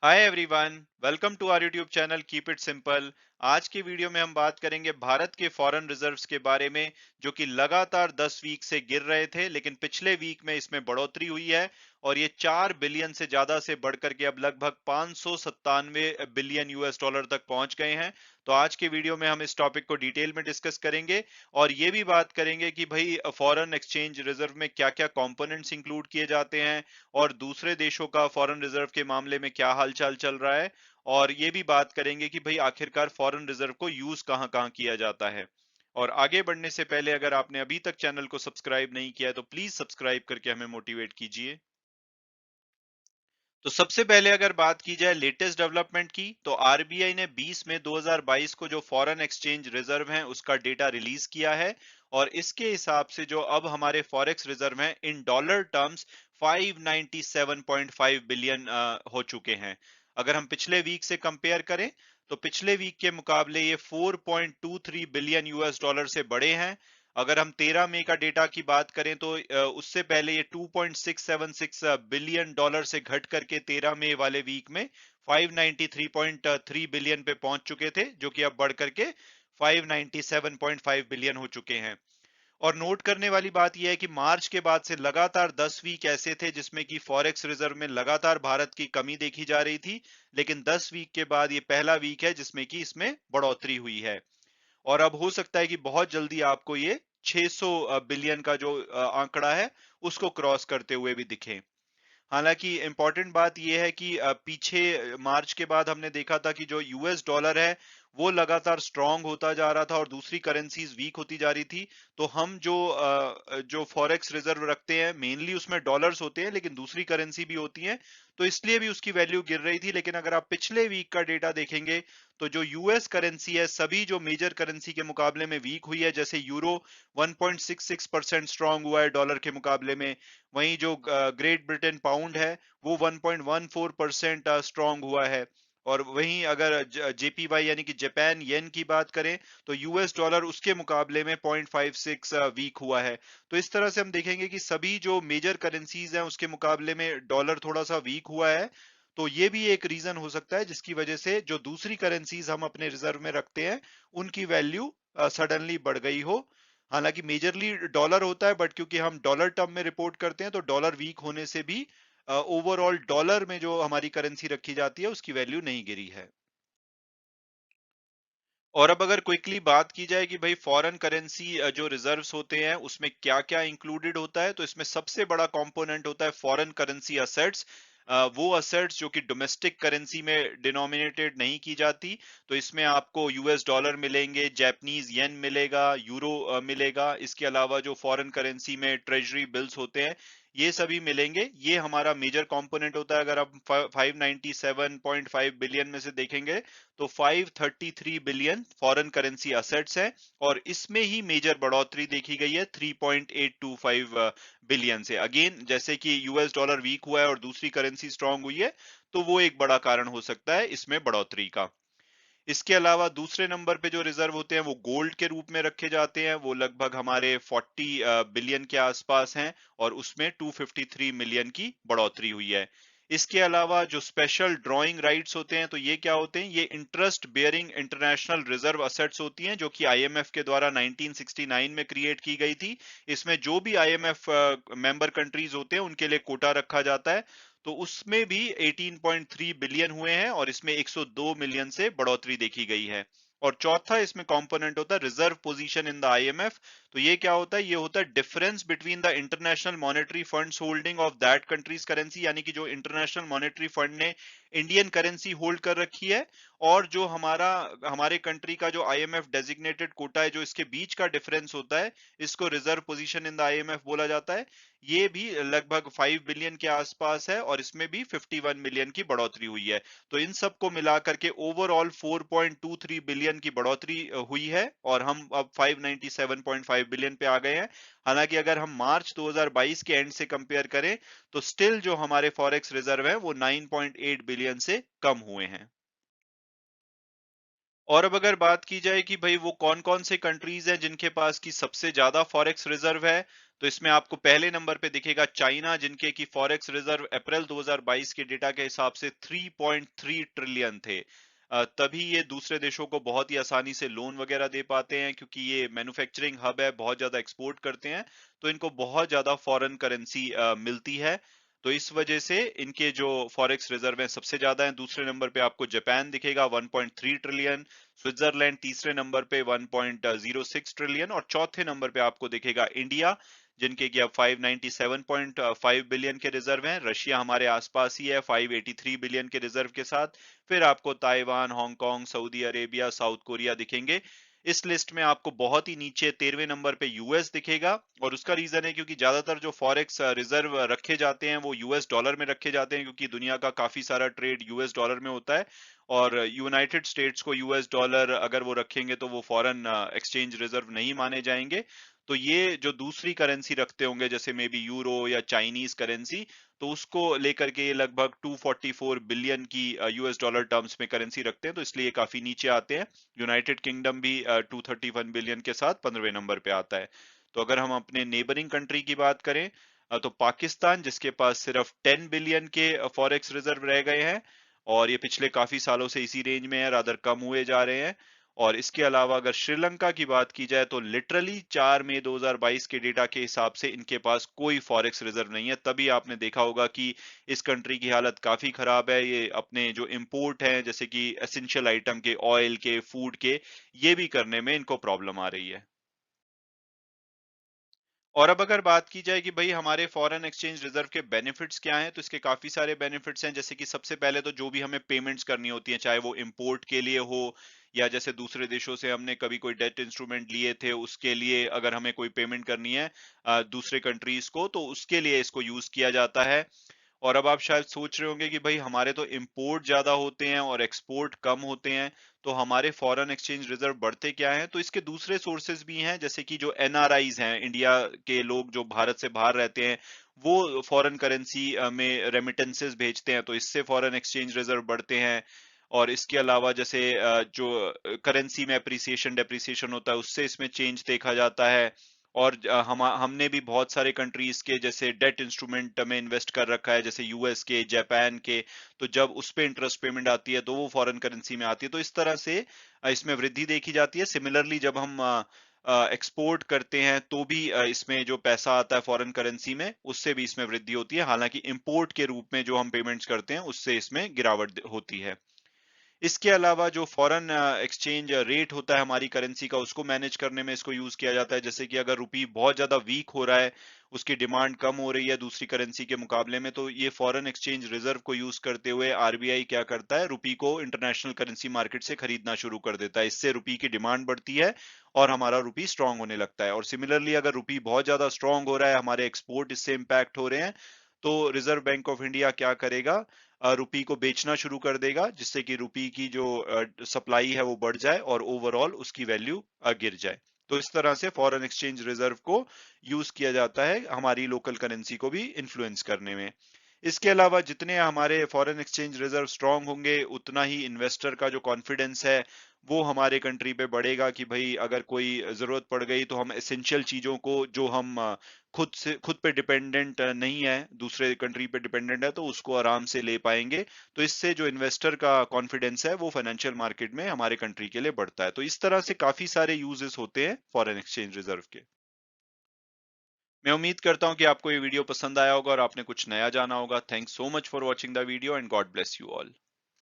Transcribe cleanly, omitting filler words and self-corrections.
Hi everyone, welcome to our YouTube channel keep it simple. आज की video में हम बात करेंगे भारत के फॉरेन रिजर्व्स के बारे में, जो कि लगातार 10 वीक से गिर रहे थे, लेकिन पिछले वीक में इसमें बढ़ोतरी हुई है और ये 4 बिलियन से ज्यादा से बढ़कर के अब लगभग 597 बिलियन यूएस डॉलर तक पहुंच गए हैं। तो आज के वीडियो में हम इस टॉपिक को डिटेल में डिस्कस करेंगे और ये भी बात करेंगे कि भाई फॉरेन एक्सचेंज रिजर्व में क्या क्या कंपोनेंट्स इंक्लूड किए जाते हैं और दूसरे देशों का फॉरेन रिजर्व के मामले में क्या हालचाल चल रहा है। और ये भी बात करेंगे कि भाई आखिरकार फॉरेन रिजर्व को यूज कहां कहां किया जाता है। और आगे बढ़ने से पहले अगर आपने अभी तक चैनल को सब्सक्राइब नहीं किया है तो प्लीज सब्सक्राइब करके हमें मोटिवेट कीजिए। तो सबसे पहले अगर बात की जाए लेटेस्ट डेवलपमेंट की, तो आरबीआई ने 20 मई 2022 को जो फॉरेन एक्सचेंज रिजर्व है उसका डेटा रिलीज किया है। और इसके हिसाब से जो अब हमारे फॉरेक्स रिजर्व हैं इन डॉलर टर्म्स 597.5 बिलियन हो चुके हैं। अगर हम पिछले वीक से कंपेयर करें तो पिछले वीक के मुकाबले ये 4.23 बिलियन यूएस डॉलर से बड़े हैं। अगर हम 13 मई का डेटा की बात करें तो उससे पहले ये 2.676 बिलियन डॉलर से घट करके 13 मई वाले वीक में 593.3 बिलियन पे पहुंच चुके थे, जो कि अब बढ़ करके 597.5 बिलियन हो चुके हैं। और नोट करने वाली बात यह है कि मार्च के बाद से लगातार 10 वीक ऐसे थे जिसमें कि फॉरेक्स रिजर्व में लगातार भारत की कमी देखी जा रही थी, लेकिन 10 वीक के बाद ये पहला वीक है जिसमें कि इसमें बढ़ोतरी हुई है। और अब हो सकता है कि बहुत जल्दी आपको ये 600 बिलियन का जो आंकड़ा है उसको क्रॉस करते हुए भी दिखे। हालांकि इंपॉर्टेंट बात यह है कि पीछे मार्च के बाद हमने देखा था कि जो यूएस डॉलर है वो लगातार स्ट्रांग होता जा रहा था और दूसरी करेंसीज वीक होती जा रही थी। तो हम जो फॉरेक्स रिजर्व रखते हैं मेनली उसमें डॉलर्स होते हैं, लेकिन दूसरी करेंसी भी होती है, तो इसलिए भी उसकी वैल्यू गिर रही थी। लेकिन अगर आप पिछले वीक का डेटा देखेंगे तो जो यूएस करेंसी है सभी जो मेजर करेंसी के मुकाबले में वीक हुई है। जैसे यूरो 1.66% स्ट्रांग हुआ है डॉलर के मुकाबले में। वहीं जो ग्रेट ब्रिटेन पाउंड है वो 1.14% स्ट्रांग हुआ है। और वहीं अगर जेपीवाई यानी कि जापान येन की बात करें तो यूएस डॉलर उसके मुकाबले में 0.56 वीक हुआ है। तो इस तरह से हम देखेंगे कि सभी जो मेजर करेंसीज हैं उसके मुकाबले में डॉलर थोड़ा सा वीक हुआ है। तो ये भी एक रीजन हो सकता है जिसकी वजह से जो दूसरी करेंसीज हम अपने रिजर्व में रखते हैं उनकी वैल्यू सडनली बढ़ गई हो। हालांकि मेजरली डॉलर होता है, बट क्योंकि हम डॉलर टर्म में रिपोर्ट करते हैं तो डॉलर वीक होने से भी ओवरऑल डॉलर में जो हमारी करेंसी रखी जाती है उसकी वैल्यू नहीं गिरी है। और अब अगर क्विकली बात की जाए कि भाई फॉरेन करेंसी जो रिजर्व्स होते हैं उसमें क्या क्या इंक्लूडेड होता है, तो इसमें सबसे बड़ा कंपोनेंट होता है फॉरेन करेंसी असेट्स। वो असेट्स जो कि डोमेस्टिक करेंसी में डिनोमिनेटेड नहीं की जाती। तो इसमें आपको यूएस डॉलर मिलेंगे, जापानीज येन मिलेगा, यूरो मिलेगा। इसके अलावा जो फॉरेन करेंसी में ट्रेजरी बिल्स होते हैं ये सभी मिलेंगे। ये हमारा मेजर कंपोनेंट होता है। अगर आप 597.5 बिलियन में से देखेंगे तो 533 बिलियन फॉरेन करेंसी असेट्स है। और इसमें ही मेजर बढ़ोतरी देखी गई है 3.825 बिलियन से। अगेन जैसे कि यूएस डॉलर वीक हुआ है और दूसरी करेंसी स्ट्रांग हुई है, तो वो एक बड़ा कारण हो सकता है इसमें बढ़ोतरी का। इसके अलावा दूसरे नंबर पे जो रिजर्व होते हैं वो गोल्ड के रूप में रखे जाते हैं। वो लगभग हमारे 40 बिलियन के आसपास हैं और उसमें 253 मिलियन की बढ़ोतरी हुई है। इसके अलावा जो स्पेशल ड्रॉइंग राइट्स होते हैं तो ये क्या होते हैं, ये interest bearing international reserve assets होती हैं जो कि आईएमएफ के द्वारा 1969 में क्रिएट की गई थी। इसमें जो भी आईएमएफ मेंबर कंट्रीज होते हैं उनके लिए कोटा रखा जाता है। तो उसमें भी 18.3 बिलियन हुए हैं और इसमें 102 मिलियन से बढ़ोतरी देखी गई है। और चौथा इसमें कंपोनेंट होता है reserve position in the IMF. तो ये क्या होता है, ये होता है difference between the international monetary funds holding of that countries currency, यानी कि जो इंटरनेशनल मॉनेटरी फंड ने इंडियन करेंसी होल्ड कर रखी है और जो हमारे कंट्री का जो आईएमएफ डेजिग्नेटेड कोटा है, जो इसके बीच का डिफरेंस होता है, इसको reserve position in the IMF बोला जाता है। ये भी लगभग 5 बिलियन के आसपास है और इसमें भी 51 मिलियन की बढ़ोतरी हुई है। तो इन सबको मिलाकर के ओवरऑल 4.23 बिलियन की बढ़ोतरी हुई है और हम अब 597.5 बिलियन पे आ गए हैं। हालांकि अगर हम मार्च 2022 के एंड से कंपेयर करें तो स्टिल जो हमारे फॉरेक्स रिजर्व है वो 9.8 बिलियन से कम हुए हैं। और अब अगर बात की जाए कि भाई वो कौन कौन से कंट्रीज हैं जिनके पास की सबसे ज्यादा फॉरेक्स रिजर्व है, तो इसमें आपको पहले नंबर पे दिखेगा चाइना, जिनके की फॉरेक्स रिजर्व अप्रैल 2022 के डेटा के हिसाब से 3.3 ट्रिलियन थे। तभी ये दूसरे देशों को बहुत ही आसानी से लोन वगैरह दे पाते हैं, क्योंकि ये मैन्युफैक्चरिंग हब है, बहुत ज्यादा एक्सपोर्ट करते हैं, तो इनको बहुत ज्यादा फॉरेन करेंसी मिलती है। तो इस वजह से इनके जो फॉरेक्स रिजर्व हैं सबसे ज्यादा हैं। दूसरे नंबर पे आपको जापान दिखेगा 1.3 ट्रिलियन, स्विट्जरलैंड तीसरे नंबर पे 1.06 ट्रिलियन, और चौथे नंबर पे आपको दिखेगा इंडिया, जिनके की अब 597.5 बिलियन के रिजर्व हैं। रशिया हमारे आसपास ही है 583 बिलियन के रिजर्व के साथ। फिर आपको Taiwan, Hong Kong, Saudi Arabia, south Korea दिखेंगे। इस लिस्ट में आपको बहुत ही नीचे 13वें नंबर पे यूएस दिखेगा, और उसका रीजन है क्योंकि ज्यादातर जो फॉरेक्स रिजर्व रखे जाते हैं वो यूएस डॉलर में रखे जाते हैं, क्योंकि दुनिया का काफी सारा ट्रेड यूएस डॉलर में होता है। और यूनाइटेड स्टेट्स को यूएस डॉलर अगर वो रखेंगे तो वो फॉरेन एक्सचेंज रिजर्व नहीं माने जाएंगे। तो ये जो दूसरी करेंसी रखते होंगे, जैसे मे बी यूरो या चाइनीज करेंसी, तो उसको लेकर के ये लगभग 244 बिलियन की यूएस डॉलर टर्म्स में करेंसी रखते हैं, तो इसलिए ये काफी नीचे आते हैं। यूनाइटेड किंगडम भी 231 बिलियन के साथ 15वें नंबर पे आता है। तो अगर हम अपने नेबरिंग कंट्री की बात करें, तो पाकिस्तान, जिसके पास सिर्फ 10 बिलियन के फॉरेक्स रिजर्व रह गए हैं, और ये पिछले काफी सालों से इसी रेंज में है, रादर कम हुए जा रहे हैं। और इसके अलावा अगर श्रीलंका की बात की जाए, तो लिटरली 4 मई 2022 के डेटा के हिसाब से इनके पास कोई फॉरेक्स रिजर्व नहीं है। तभी आपने देखा होगा कि इस कंट्री की हालत काफी खराब है। ये अपने जो इंपोर्ट हैं, जैसे कि एसेंशियल आइटम के, ऑयल के, फूड के, ये भी करने में इनको प्रॉब्लम आ रही है। और अब अगर बात की जाए कि भाई हमारे फॉरेन एक्सचेंज रिजर्व के बेनिफिट्स क्या हैं, तो इसके काफी सारे बेनिफिट्स हैं। जैसे कि सबसे पहले तो जो भी हमें पेमेंट्स करनी होती हैं, चाहे वो इंपोर्ट के लिए हो, या जैसे दूसरे देशों से हमने कभी कोई डेट इंस्ट्रूमेंट लिए थे, उसके लिए अगर हमें कोई पेमेंट करनी है दूसरे कंट्रीज को, तो उसके लिए इसको यूज किया जाता है। और अब आप शायद सोच रहे होंगे कि भाई हमारे तो इंपोर्ट ज्यादा होते हैं और एक्सपोर्ट कम होते हैं, तो हमारे फॉरेन एक्सचेंज रिजर्व बढ़ते क्या हैं? तो इसके दूसरे सोर्सेज भी हैं, जैसे कि जो एनआरआईज हैं, इंडिया के लोग जो भारत से बाहर रहते हैं, वो फॉरेन करेंसी में रेमिटेंसेस भेजते हैं, तो इससे फॉरेन एक्सचेंज रिजर्व बढ़ते हैं। और इसके अलावा जैसे जो करेंसी में अप्रिसिएशन डेप्रिसिएशन होता है, उससे इसमें चेंज देखा जाता है। और हम हमने भी बहुत सारे कंट्रीज के जैसे डेट इंस्ट्रूमेंट में इन्वेस्ट कर रखा है, जैसे यूएस के, जापान के, तो जब उस पे इंटरेस्ट पेमेंट आती है तो वो फॉरेन करेंसी में आती है, तो इस तरह से इसमें वृद्धि देखी जाती है। सिमिलरली जब हम एक्सपोर्ट करते हैं तो भी इसमें जो पैसा आता है फॉरेन करेंसी में, उससे भी इसमें वृद्धि होती है। हालांकि इंपोर्ट के रूप में जो हम पेमेंट्स करते हैं, उससे इसमें गिरावट होती है। इसके अलावा जो फॉरेन एक्सचेंज रेट होता है हमारी करेंसी का, उसको मैनेज करने में इसको यूज किया जाता है। जैसे कि अगर रुपी बहुत ज्यादा वीक हो रहा है, उसकी डिमांड कम हो रही है दूसरी करेंसी के मुकाबले में, तो ये फॉरेन एक्सचेंज रिजर्व को यूज करते हुए आरबीआई क्या करता है, रुपी को इंटरनेशनल करेंसी मार्केट से खरीदना शुरू कर देता है। इससे रुपी की डिमांड बढ़ती है और हमारा रुपी स्ट्रांग होने लगता है। और सिमिलरली अगर रुपी बहुत ज्यादा स्ट्रांग हो रहा है, हमारे एक्सपोर्ट इससे इम्पैक्ट हो रहे हैं, तो रिजर्व बैंक ऑफ इंडिया क्या करेगा, रुपी को बेचना शुरू कर देगा, जिससे कि रुपी की जो सप्लाई है वो बढ़ जाए और ओवरऑल उसकी वैल्यू गिर जाए। तो इस तरह से फॉरेन एक्सचेंज रिजर्व को यूज किया जाता है हमारी लोकल करेंसी को भी इन्फ्लुएंस करने में। इसके अलावा जितने हमारे फॉरेन एक्सचेंज रिजर्व स्ट्रांग होंगे, उतना ही इन्वेस्टर का जो कॉन्फिडेंस है वो हमारे कंट्री पे बढ़ेगा, कि भाई अगर कोई जरूरत पड़ गई तो हम एसेंशियल चीजों को, जो हम खुद पे डिपेंडेंट नहीं है, दूसरे कंट्री पे डिपेंडेंट है, तो उसको आराम से ले पाएंगे। तो इससे जो इन्वेस्टर का कॉन्फिडेंस है वो फाइनेंशियल मार्केट में हमारे कंट्री के लिए बढ़ता है। तो इस तरह से काफी सारे यूजेस होते हैं फॉरेन एक्सचेंज रिजर्व के। मैं उम्मीद करता हूं कि आपको ये वीडियो पसंद आया होगा और आपने कुछ नया जाना होगा। Thanks so much for watching the video and God bless you all.